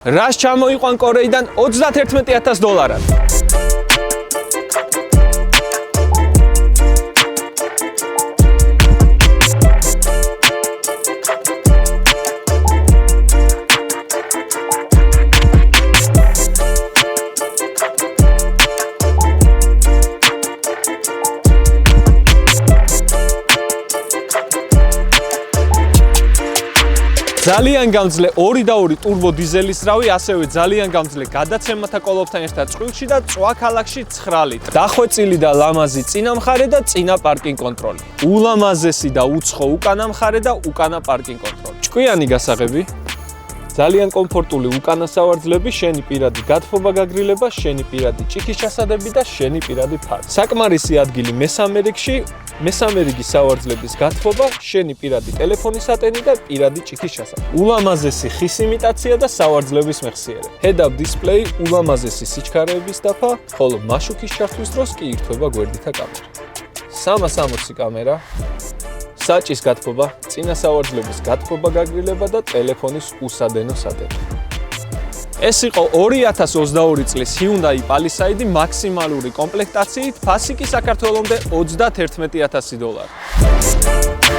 რას ჩამოიყვან კორეიდან $31,000-ად? ძალიან გამძლე 2.2 ტურბო დიზელის რავი, ასევე ძალიან გამძლე გადაცემათა კოლოფთან ერთად წყვილში და წვა ქალაქში 9 ლიტრი. დახვეწილი და ლამაზი წინა მხარე და წინა პარკინგ კონტროლი. ულამაზესი და უცხო უკანა მხარე და უკანა პარკინგ კონტროლი. ჭკვიანი გასაღები. ძალიან კომფორტული უკანა სავარძლები, შენი პირადი გათბობა გაგრილება, შენი პირადი ჭიქის ჩასადები და შენი პირადი ფარი. საკმარისი ადგილი მესამე რიგში, მესამე რიგის სავარძლების გათბობა, შენი პირადი ტელეფონის ატენი და პირადი ჭიქის ჩასადი. ულამაზესი ხის იმიტაცია და სავარძლების მეხსიერება. Head-up display, ულამაზესი სიჩქარეების დაფა, ხოლო მაშუქის ჩართვის დროს კი ირთვება გვერდითა კამერა. 360 კამერა. საჭის გათბობა, წინა სავარძლების გათბობა გაგრილება და ტელეფონის უსადენო სატენი. ეს იყო 2022 წლის Hyundai Palisade მაქსიმალური კომპლექტაციით, ფასი კი საქართველომდე $31,000.